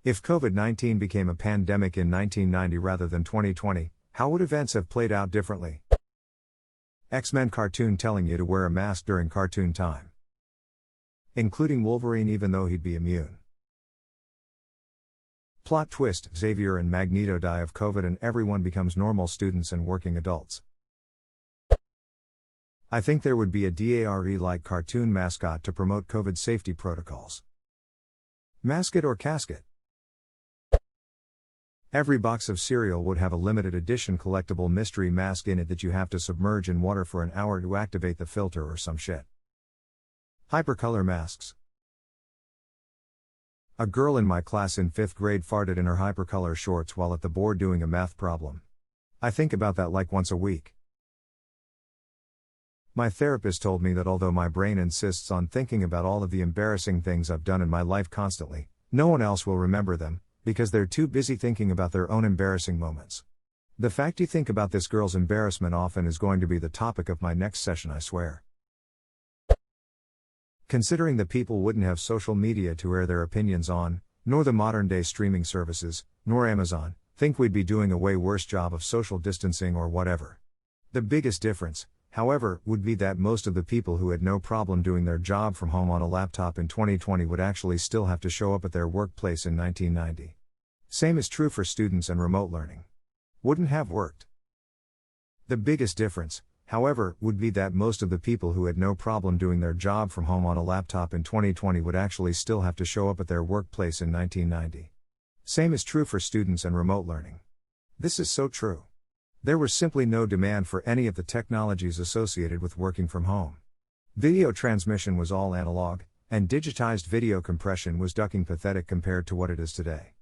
If COVID-19 became a pandemic in 1990 rather than 2020, how would events have played out differently? X-Men cartoon telling you to wear a mask during cartoon time. Including Wolverine even though he'd be immune. Plot twist: Xavier and Magneto die of COVID and everyone becomes normal students and working adults. I think there would be a DARE-like cartoon mascot to promote COVID safety protocols. Mask it or casket. Every box of cereal would have a limited edition collectible mystery mask in it that you have to submerge in water for an hour to activate the filter or some shit. Hypercolor masks. A girl in my class in 5th grade farted in her hypercolor shorts while at the board doing a math problem. I think about that like once a week. My therapist told me that although my brain insists on thinking about all of the embarrassing things I've done in my life constantly, no one else will remember them, because they're too busy thinking about their own embarrassing moments. The fact you think about this girl's embarrassment often is going to be the topic of my next session, I swear. Considering the people wouldn't have social media to air their opinions on, nor the modern-day streaming services, nor Amazon, think we'd be doing a way worse job of social distancing or whatever. The biggest difference, however, would be that most of the people who had no problem doing their job from home on a laptop in 2020 would actually still have to show up at their workplace in 1990. Same is true for students and remote learning. Wouldn't have worked. The biggest difference, however, would be that most of the people who had no problem doing their job from home on a laptop in 2020 would actually still have to show up at their workplace in 1990. Same is true for students and remote learning. This is so true. There was simply no demand for any of the technologies associated with working from home. Video transmission was all analog, and digitized video compression was ducking pathetic compared to what it is today.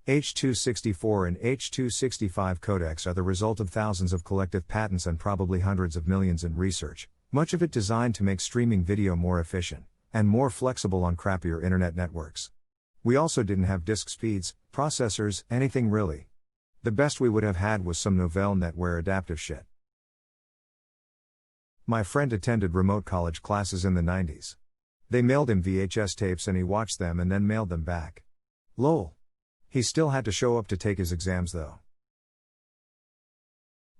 H.264 and H.265 codecs are the result of thousands of collective patents and probably hundreds of millions in research, much of it designed to make streaming video more efficient, and more flexible on crappier internet networks. We also didn't have disk speeds, processors, anything really. The best we would have had was some Novell NetWare adaptive shit. My friend attended remote college classes in the 90s. They mailed him VHS tapes and he watched them and then mailed them back. Lol. He still had to show up to take his exams though.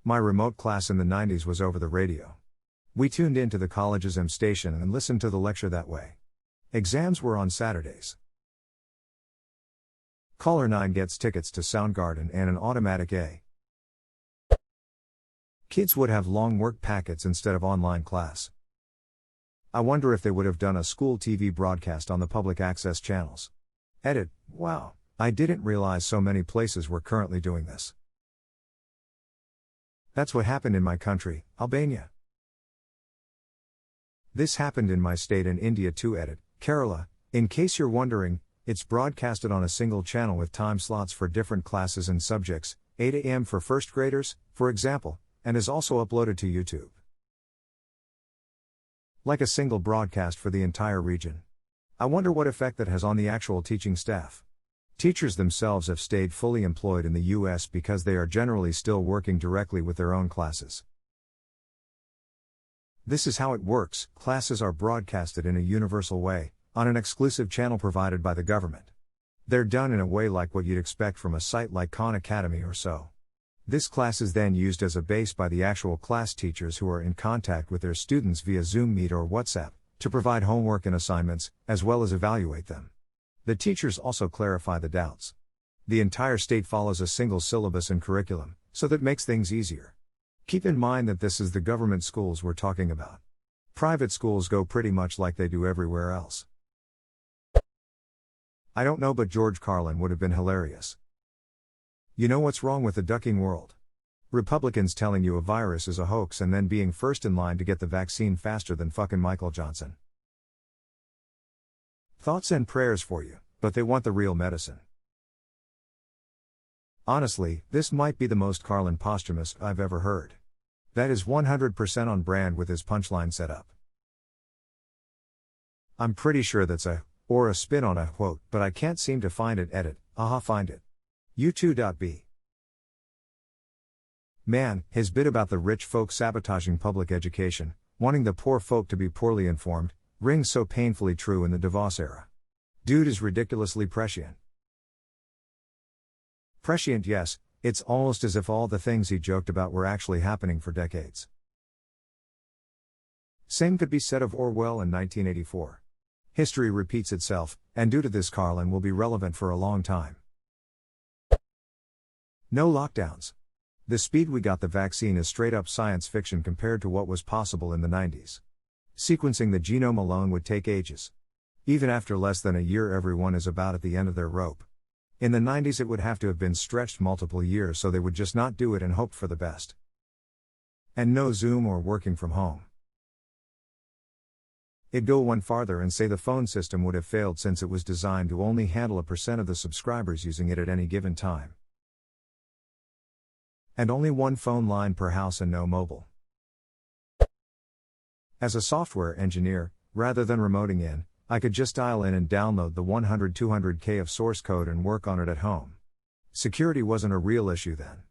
My remote class in the 90s was over the radio. We tuned into the college's M station and listened to the lecture that way. Exams were on Saturdays. Caller 9 gets tickets to Soundgarden and an automatic A. Kids would have long work packets instead of online class. I wonder if they would have done a school TV broadcast on the public access channels. Edit, wow, I didn't realize so many places were currently doing this. That's what happened in my country, Albania. This happened in my state in India too. Edit, Kerala, in case you're wondering, it's broadcasted on a single channel with time slots for different classes and subjects, 8 a.m. for first graders, for example, and is also uploaded to YouTube. Like a single broadcast for the entire region. I wonder what effect that has on the actual teaching staff. Teachers themselves have stayed fully employed in the US because they are generally still working directly with their own classes. This is how it works: classes are broadcasted in a universal way, on an exclusive channel provided by the government. They're done in a way like what you'd expect from a site like Khan Academy or so. This class is then used as a base by the actual class teachers who are in contact with their students via Zoom Meet or WhatsApp, to provide homework and assignments, as well as evaluate them. The teachers also clarify the doubts. The entire state follows a single syllabus and curriculum, so that makes things easier. Keep in mind that this is the government schools we're talking about. Private schools go pretty much like they do everywhere else. I don't know, but George Carlin would have been hilarious. You know what's wrong with the ducking world? Republicans telling you a virus is a hoax and then being first in line to get the vaccine faster than fucking Michael Johnson. Thoughts and prayers for you, but they want the real medicine. Honestly, this might be the most Carlin posthumous I've ever heard. That is 100% on brand with his punchline setup. I'm pretty sure that's a or a spin on a quote, but I can't seem to find it. Edit, find it. U2.b. Man, his bit about the rich folk sabotaging public education, wanting the poor folk to be poorly informed, rings so painfully true in the DeVos era. Dude is ridiculously prescient. Prescient, yes, it's almost as if all the things he joked about were actually happening for decades. Same could be said of Orwell in 1984. History repeats itself, and due to this Carlin will be relevant for a long time. No lockdowns. The speed we got the vaccine is straight up science fiction compared to what was possible in the 90s. Sequencing the genome alone would take ages. Even after less than a year, everyone is about at the end of their rope. In the 90s, it would have to have been stretched multiple years, so they would just not do it and hoped for the best. And no Zoom or working from home. It'd go one farther and say the phone system would have failed since it was designed to only handle 1% of the subscribers using it at any given time. And only one phone line per house and no mobile. As a software engineer, rather than remoting in, I could just dial in and download the 100-200K of source code and work on it at home. Security wasn't a real issue then.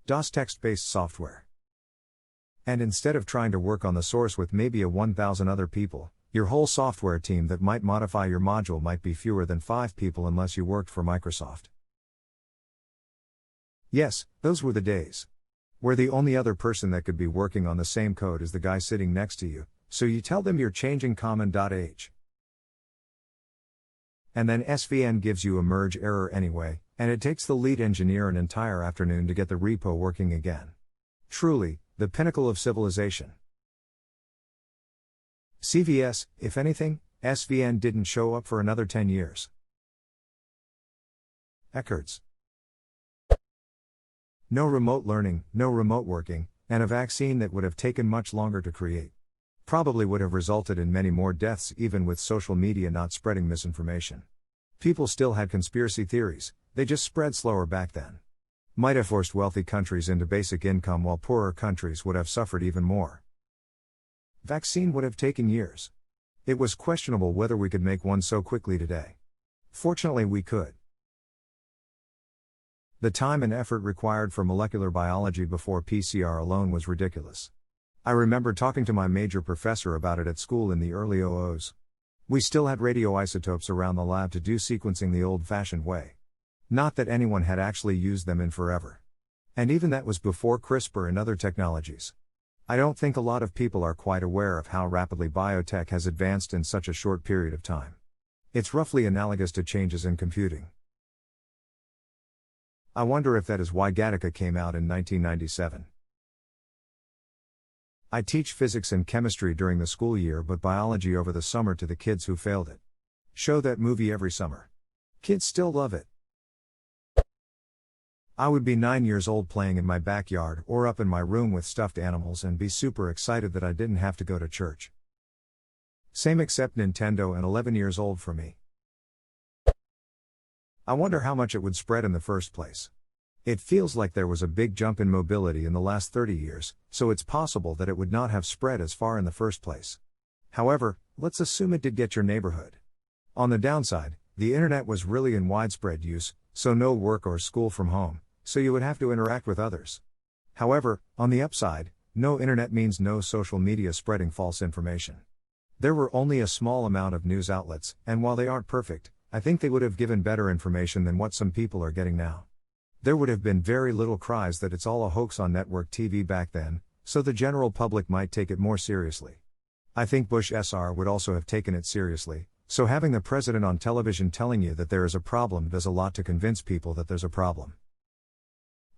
DOS text-based software. And instead of trying to work on the source with maybe 1,000 other people, your whole software team that might modify your module might be fewer than 5 people unless you worked for Microsoft. Yes, those were the days. Where the only other person that could be working on the same code is the guy sitting next to you, so you tell them you're changing common.h. And then SVN gives you a merge error anyway, and it takes the lead engineer an entire afternoon to get the repo working again. Truly, the pinnacle of civilization. CVS, if anything, SVN didn't show up for another 10 years. Eckards. No remote learning, no remote working, and a vaccine that would have taken much longer to create. Probably would have resulted in many more deaths even with social media not spreading misinformation. People still had conspiracy theories, they just spread slower back then. Might have forced wealthy countries into basic income while poorer countries would have suffered even more. Vaccine would have taken years. It was questionable whether we could make one so quickly today. Fortunately we could. The time and effort required for molecular biology before PCR alone was ridiculous. I remember talking to my major professor about it at school in the early 00s. We still had radioisotopes around the lab to do sequencing the old-fashioned way. Not that anyone had actually used them in forever. And even that was before CRISPR and other technologies. I don't think a lot of people are quite aware of how rapidly biotech has advanced in such a short period of time. It's roughly analogous to changes in computing. I wonder if that is why Gattaca came out in 1997. I teach physics and chemistry during the school year but biology over the summer to the kids who failed it. Show that movie every summer. Kids still love it. I would be 9 years old playing in my backyard or up in my room with stuffed animals and be super excited that I didn't have to go to church. Same except Nintendo and 11 years old for me. I wonder how much it would spread in the first place. It feels like there was a big jump in mobility in the last 30 years, so it's possible that it would not have spread as far in the first place. However, let's assume it did get your neighborhood. On the downside, the internet was really in widespread use, so no work or school from home, so you would have to interact with others. However, on the upside, no internet means no social media spreading false information. There were only a small amount of news outlets, and while they aren't perfect, I think they would have given better information than what some people are getting now. There would have been very little cries that it's all a hoax on network TV back then, so the general public might take it more seriously. I think Bush Sr. would also have taken it seriously, so having the president on television telling you that there is a problem does a lot to convince people that there's a problem.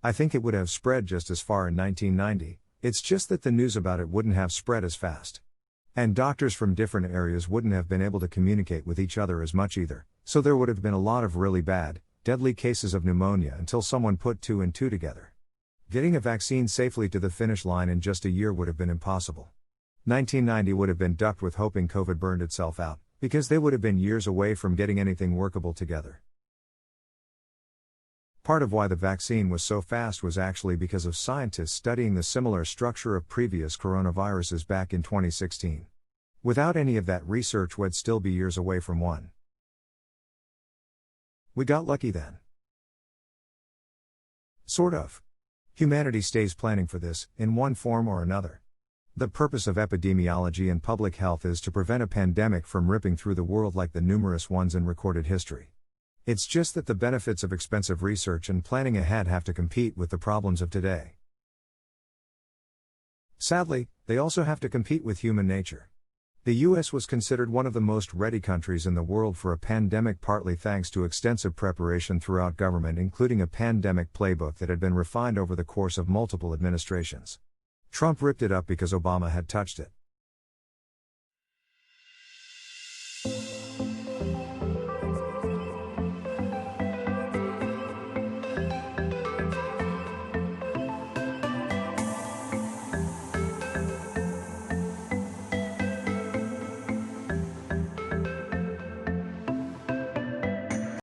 I think it would have spread just as far in 1990, it's just that the news about it wouldn't have spread as fast. And doctors from different areas wouldn't have been able to communicate with each other as much either, so there would have been a lot of really bad, deadly cases of pneumonia until someone put 2 and 2 together. Getting a vaccine safely to the finish line in just a year would have been impossible. 1990 would have been ducked with hoping COVID burned itself out, because they would have been years away from getting anything workable together. Part of why the vaccine was so fast was actually because of scientists studying the similar structure of previous coronaviruses back in 2016. Without any of that research, we'd still be years away from one. We got lucky then. Sort of. Humanity stays planning for this, in one form or another. The purpose of epidemiology and public health is to prevent a pandemic from ripping through the world like the numerous ones in recorded history. It's just that the benefits of expensive research and planning ahead have to compete with the problems of today. Sadly, they also have to compete with human nature. The US was considered one of the most ready countries in the world for a pandemic, partly thanks to extensive preparation throughout government, including a pandemic playbook that had been refined over the course of multiple administrations. Trump ripped it up because Obama had touched it.